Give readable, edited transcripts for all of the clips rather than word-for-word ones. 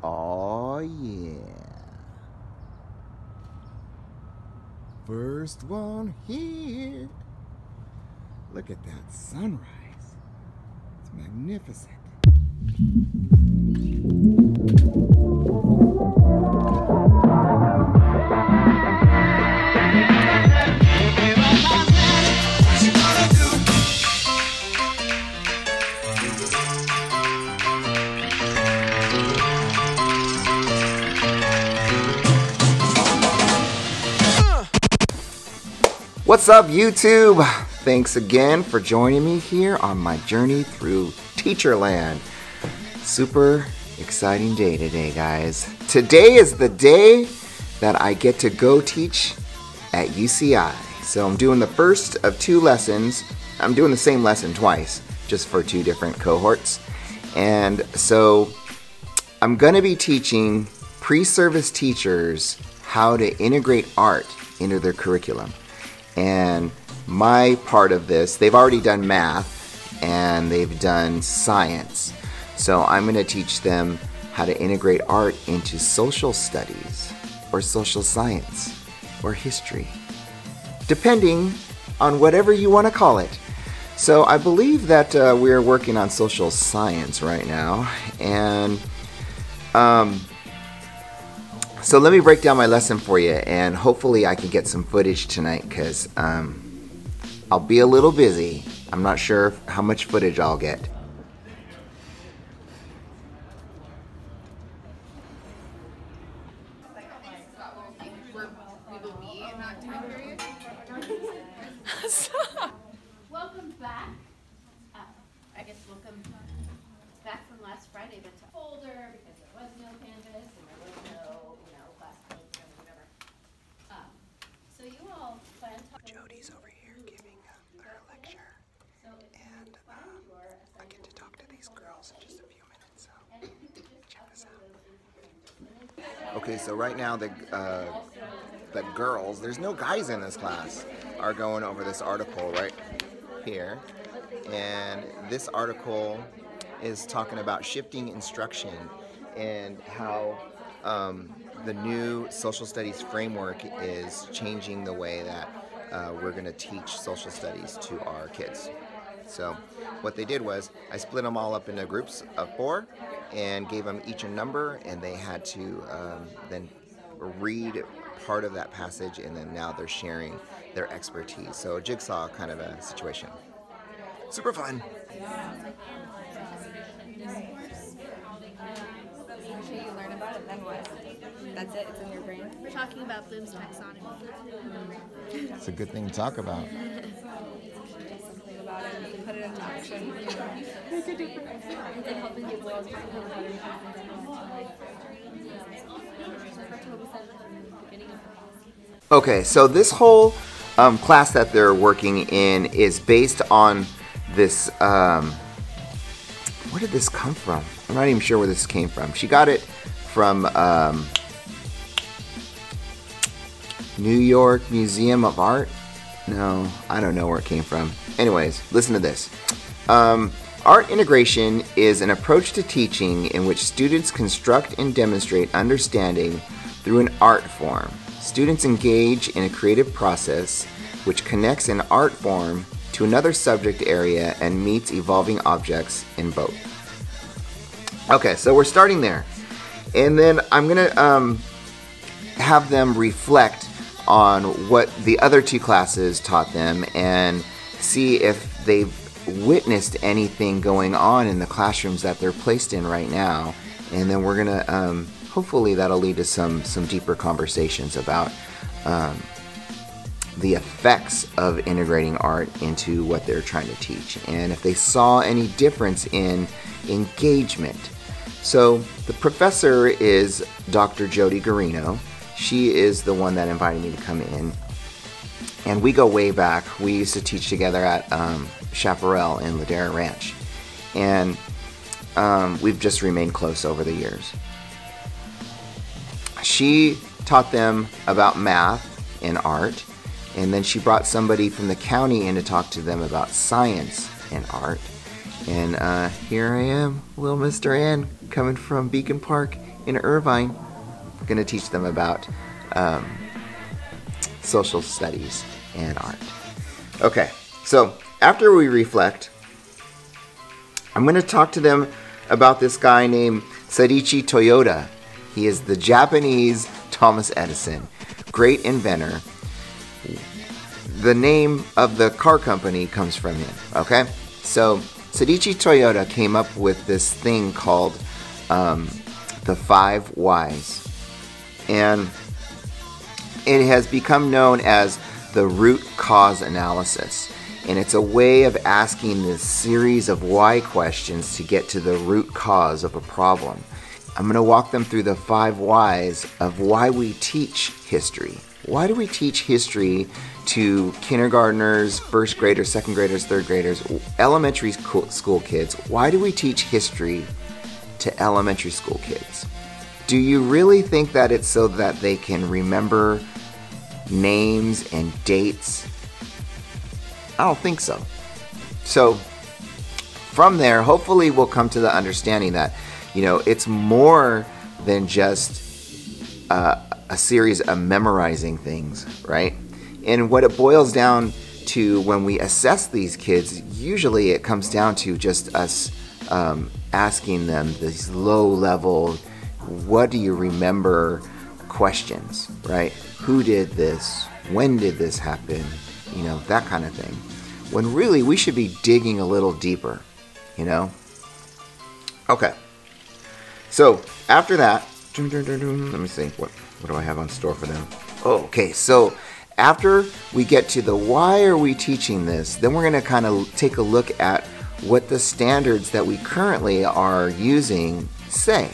Oh yeah. First one here. Look at that sunrise. It's magnificent. What's up, YouTube? Thanks again for joining me here on my journey through Teacherland. Super exciting day today, guys. Today is the day that I get to go teach at UCI. So I'm doing the first of two lessons. I'm doing the same lesson twice, just for two different cohorts. And so I'm gonna be teaching pre-service teachers how to integrate art into their curriculum. And my part of this, they've already done math and they've done science. So I'm going to teach them how to integrate art into social studies or social science or history, depending on whatever you want to call it. So I believe that we're working on social science right now. And so let me break down my lesson for you, and hopefully I can get some footage tonight because I'll be a little busy. I'm not sure how much footage I'll get. Welcome back. I guess welcome back from last Friday, but to folder because there was no canvas and there was no, class codes or whatever. So you all plan to. Jody's over here giving her lecture, and I get to talk to these girls in just a few minutes. So check this out. Okay, so right now the girls, there's no guys in this class, are going over this article right here, and this article is talking about shifting instruction and how the new social studies framework is changing the way that we're going to teach social studies to our kids. So what they did was I split them all up into groups of 4 and gave them each a number, and they had to then read part of that passage, and then now they're sharing their expertise. So a jigsaw kind of a situation. Super fun. You learn about it, then what? That's it? It's in your brain? We're talking about Bloom's taxonomy. It's a good thing to talk about. Something about it, you can put it into action. Make a difference. It's like helping people out. Okay, so this whole class that they're working in is based on this, where did this come from? I'm not even sure where this came from. She got it from New York Museum of Art. No, I don't know where it came from. Anyways, listen to this. Art integration is an approach to teaching in which students construct and demonstrate understanding through an art form. Students engage in a creative process which connects an art form to another subject area and meets evolving objects in both. Okay, so we're starting there. And then I'm going to have them reflect on what the other two classes taught them and see if they've witnessed anything going on in the classrooms that they're placed in right now. And then we're going to, hopefully that'll lead to some deeper conversations about the effects of integrating art into what they're trying to teach, and if they saw any difference in engagement. So the professor is Dr. Jody Garino. She is the one that invited me to come in, and we go way back. We used to teach together at Chaparral in Ladera Ranch, and we've just remained close over the years. she taught them about math and art, and then she brought somebody from the county in to talk to them about science and art. And here I am, little Miss Darin, coming from Beacon Park in Irvine. I'm going to teach them about social studies and art. Okay, so after we reflect, I'm going to talk to them about this guy named Ichi Toyota. He is the Japanese Thomas Edison, great inventor. The name of the car company comes from him, okay? So Ichi Toyota came up with this thing called the 5 whys. And it has become known as the root cause analysis. And it's a way of asking this series of why questions to get to the root cause of a problem. I'm going to walk them through the 5 whys of why we teach history. Why do we teach history to kindergartners, first graders, second graders, third graders, elementary school kids? Why do we teach history to elementary school kids? Do you really think that it's so that they can remember names and dates? I don't think so. So from there, hopefully we'll come to the understanding that, it's more than just a series of memorizing things, right? And what it boils down to when we assess these kids, usually it comes down to just us asking them these low-level, what do you remember questions, right? Who did this? When did this happen? That kind of thing. When really we should be digging a little deeper, Okay. So after that, let me see, what do I have on store for them? Oh, okay, so after we get to the why are we teaching this, then we're going to kind of take a look at what the standards that we currently are using say.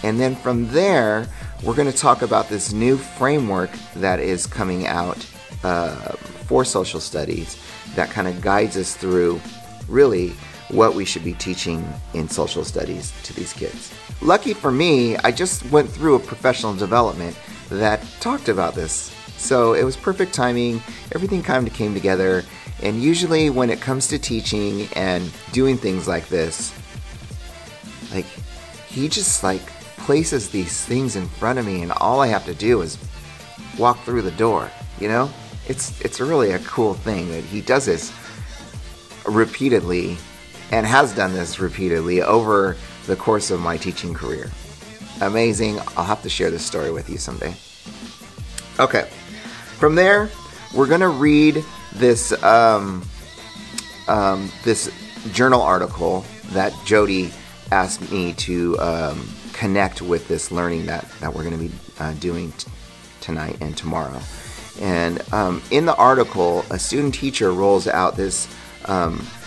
And then from there, we're going to talk about this new framework that is coming out for social studies that kind of guides us through really what we should be teaching in social studies to these kids. Lucky for me, I just went through a professional development that talked about this. So it was perfect timing, everything kind of came together, and usually when it comes to teaching and doing things like this, he just places these things in front of me and all I have to do is walk through the door, It's really a cool thing that he does this repeatedly and has done this repeatedly over the course of my teaching career. Amazing. I'll have to share this story with you someday. Okay. From there, we're going to read this this journal article that Jody asked me to connect with this learning that we're going to be doing tonight and tomorrow. And in the article, a student teacher rolls out this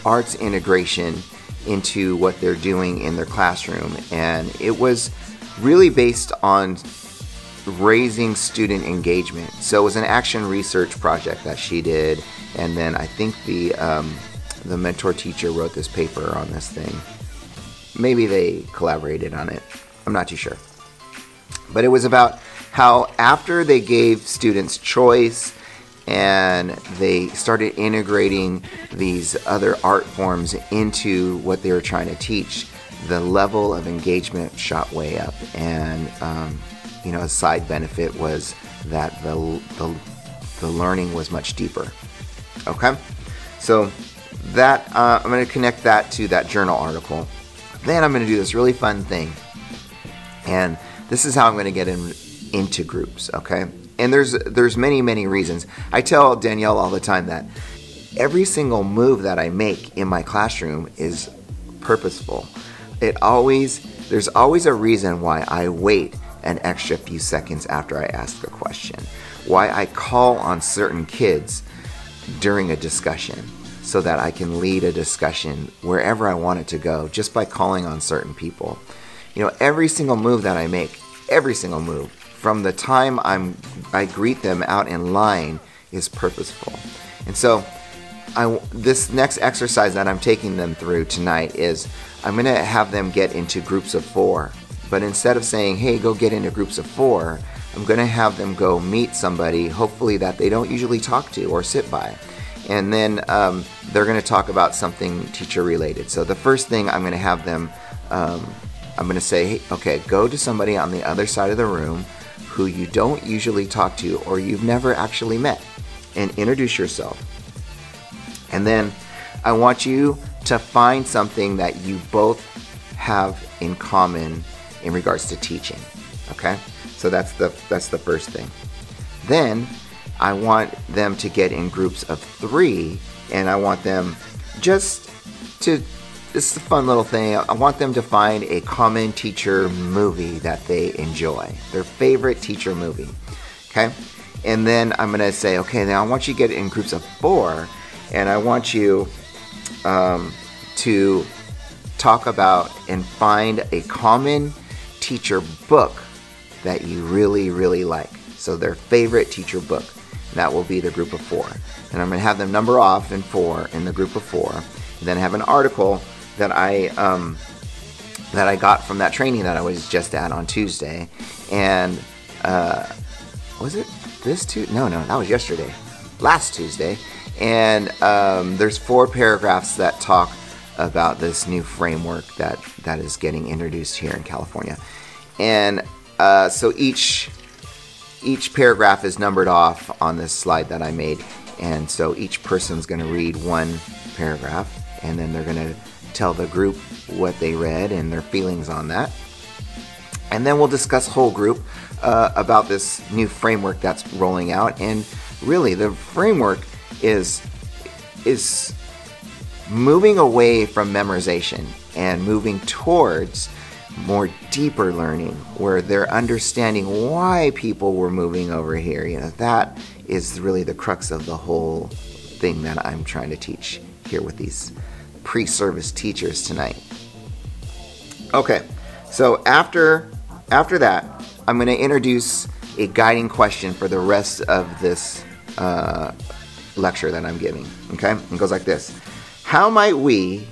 arts integration into what they're doing in their classroom, and it was really based on raising student engagement. So it was an action research project that she did, and then I think the mentor teacher wrote this paper on this thing. Maybe they collaborated on it. I'm not too sure. But it was about how after they gave students choice and they started integrating these other art forms into what they were trying to teach, the level of engagement shot way up. And a side benefit was that the learning was much deeper. Okay, so that I'm going to connect that to that journal article. Then I'm going to do this really fun thing, and this is how I'm going to get into groups. Okay, and there's many reasons. I tell Danielle all the time that every single move that I make in my classroom is purposeful. There's always a reason why I wait an extra few seconds after I ask a question, why I call on certain kids during a discussion so that I can lead a discussion wherever I want it to go just by calling on certain people. Every single move that I make, every single move, from the time I greet them out in line is purposeful. And so this next exercise that I'm taking them through tonight is I'm going to have them get into groups of 4. But instead of saying, hey, go get into groups of 4, I'm going to have them go meet somebody, hopefully that they don't usually talk to or sit by. And then they're going to talk about something teacher related. So the first thing I'm going to have them, I'm going to say, hey, okay, go to somebody on the other side of the room who you don't usually talk to or you've never actually met, and introduce yourself. And then I want you to find something that you both have in common in regards to teaching. Okay? So that's the first thing. Then I want them to get in groups of 3, and I want them this is a fun little thing. I want them to find a common teacher movie that they enjoy, their favorite teacher movie. Okay? And then I'm going to say, okay, now I want you to get in groups of 4, and I want you to talk about and find a common teacher book that you really, really like. So their favorite teacher book. That will be the group of 4. And I'm going to have them number off in 4 in the group of 4. And then have an article that I got from that training that I was just at on Tuesday. And was it this Tuesday? No, that was yesterday. Last Tuesday. And there's 4 paragraphs that talk about this new framework that is getting introduced here in California. And so each paragraph is numbered off on this slide that I made, and so each person's going to read one paragraph, and then they're going to tell the group what they read and their feelings on that. And then we'll discuss whole group about this new framework that's rolling out. And really, the framework is moving away from memorization and moving towards more deeper learning, where they're understanding why people were moving over here. That is really the crux of the whole thing that I'm trying to teach here with these pre-service teachers tonight. Okay, so after that, I'm going to introduce a guiding question for the rest of this lecture that I'm giving. Okay, it goes like this: how might we,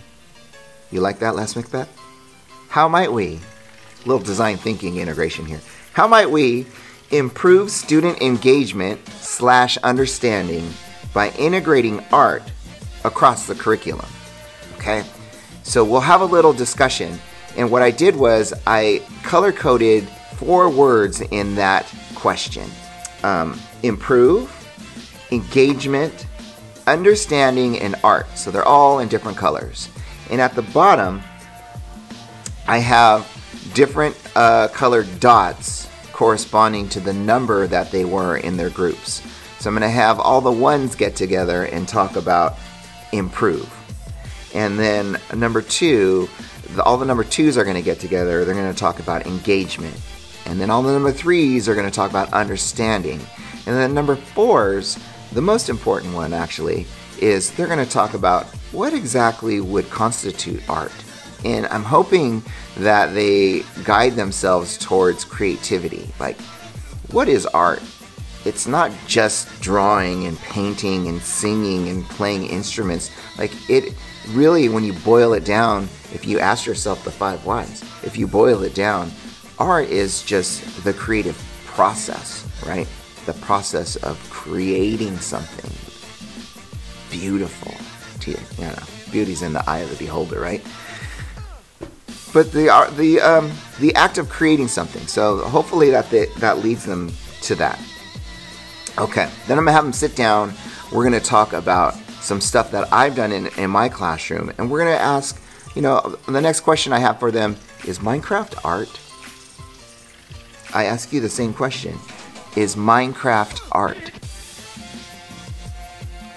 you like that, Les Macbeth? How might we, little design thinking integration here, how might we improve student engagement / understanding by integrating art across the curriculum? Okay, so we'll have a little discussion. And what I did was I color-coded 4 words in that question. Improve, engagement, understanding, and art. So they're all in different colors. And at the bottom, I have different colored dots corresponding to the number that they were in their groups. So I'm going to have all the ones get together and talk about improve. And then number 2, all the number 2s are going to get together. They're going to talk about engagement. And then all the number 3s are going to talk about understanding. And then number 4s, the most important one actually, is they're going to talk about what exactly would constitute art. And I'm hoping that they guide themselves towards creativity. Like, what is art? It's not just drawing and painting and singing and playing instruments. Like, it really, when you boil it down, if you ask yourself the 5 whys, if you boil it down, art is just the creative process, right? The process of creating something beautiful. Beauty's in the eye of the beholder, right? But the act of creating something. So hopefully that leads them to that. Okay, then I'm gonna have them sit down. We're gonna talk about some stuff that I've done in my classroom, and we're gonna ask, the next question I have for them is Minecraft art? I ask you the same question. Is Minecraft art?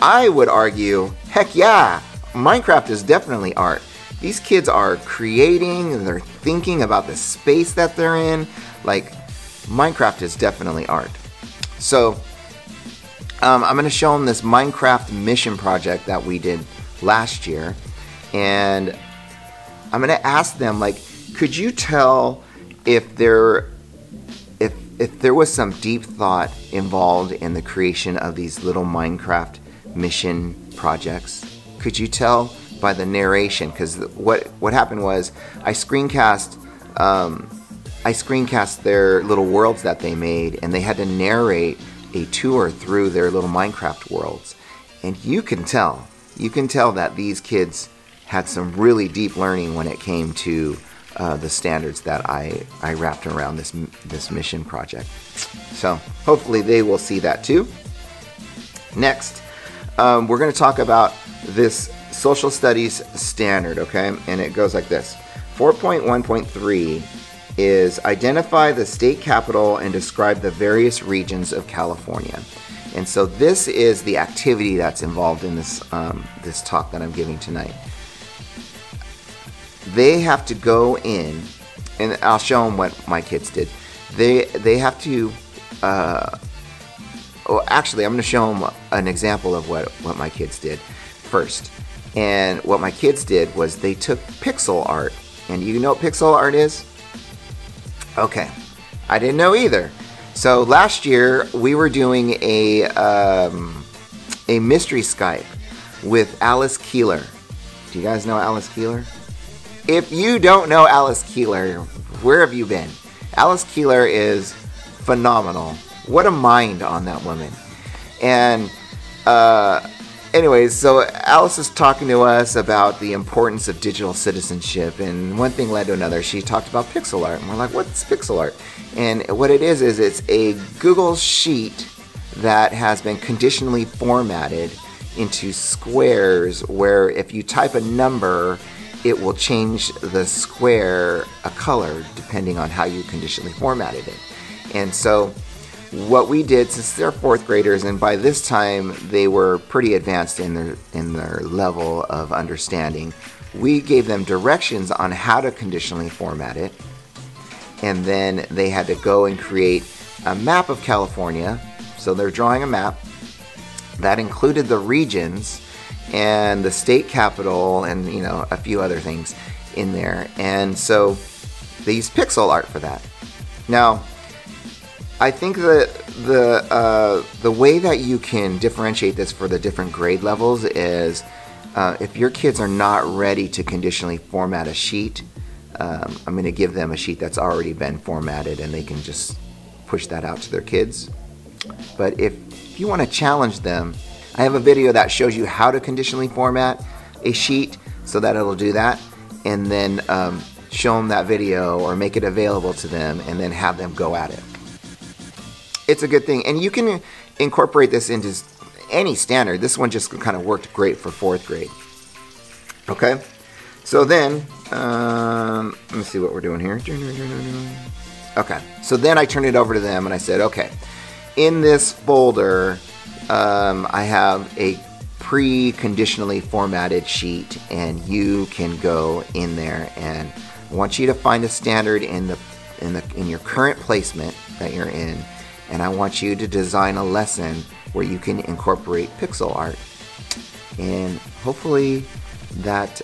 I would argue, heck yeah, Minecraft is definitely art. These kids are creating, and they're thinking about the space that they're in. Like, Minecraft is definitely art. So, I'm going to show them this Minecraft mission project that we did last year. And I'm going to ask them, like, could you tell if there was some deep thought involved in the creation of these little Minecraft mission projects? Could you tell by the narration? Because what happened was I screencast I screencast their little worlds that they made, and they had to narrate a tour through their little Minecraft worlds. And you can tell that these kids had some really deep learning when it came to the standards that I wrapped around this mission project. So hopefully they will see that too. Next, we're going to talk about this social studies standard, okay? And it goes like this. 4.1.3 is identify the state capital and describe the various regions of California. And so this is the activity that's involved in this this talk that I'm giving tonight. They have to go in, and I'll show them what my kids did. They have to, actually I'm going to show them an example of what my kids did first. And what my kids did was they took pixel art. And you know what pixel art is? Okay, I didn't know either. So last year we were doing a mystery Skype with Alice Keeler. Do you guys know Alice Keeler? If you don't know Alice Keeler, where have you been? Alice Keeler is phenomenal. What a mind on that woman. And anyways, so Alice is talking to us about the importance of digital citizenship, and one thing led to another. She talked about pixel art, and we're like, what's pixel art? And what it is it's a Google sheet that has been conditionally formatted into squares, where if you type a number, it will change the square a color depending on how you conditionally formatted it. And so what we did, since they're fourth graders, and by this time they were pretty advanced in their level of understanding, we gave them directions on how to conditionally format it, and then they had to go and create a map of California. So they're drawing a map that included the regions and the state capital and a few other things in there. And so they used pixel art for that. Now, I think that the way that you can differentiate this for the different grade levels is if your kids are not ready to conditionally format a sheet, I'm going to give them a sheet that's already been formatted, and they can just push that out to their kids. But if you want to challenge them, I have a video that shows you how to conditionally format a sheet so that it'll do that, and then show them that video or make it available to them and then have them go at it. It's a good thing, and you can incorporate this into any standard. This one just kind of worked great for fourth grade. Okay, so then let me see what we're doing here. Okay, so then I turned it over to them and I said, okay, in this folder I have a pre-conditionally formatted sheet, and you can go in there, and I want you to find a standard in your current placement that you're in, and I want you to design a lesson where you can incorporate pixel art. And hopefully that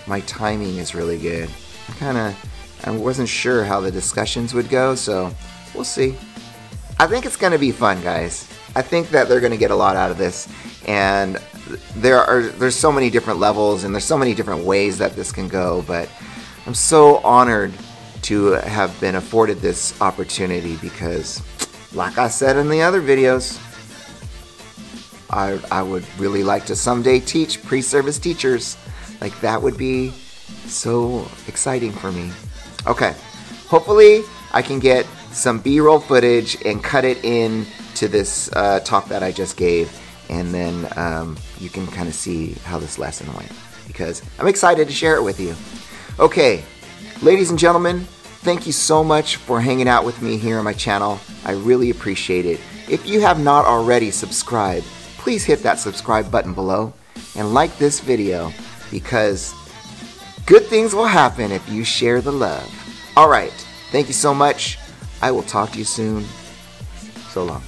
my timing is really good. I wasn't sure how the discussions would go, so we'll see. I think it's going to be fun, guys. I think that they're going to get a lot out of this, and there's so many different levels and there's so many different ways that this can go, but I'm so honored to have been afforded this opportunity because, like I said in the other videos, I would really like to someday teach pre-service teachers. Like, that would be so exciting for me. Okay, hopefully I can get some B-roll footage and cut it in to this talk that I just gave, and then you can kind of see how this lesson went, because I'm excited to share it with you. Okay, ladies and gentlemen, thank you so much for hanging out with me here on my channel. I really appreciate it. If you have not already subscribed, please hit that subscribe button below and like this video, because good things will happen if you share the love. Alright, thank you so much. I will talk to you soon. So long.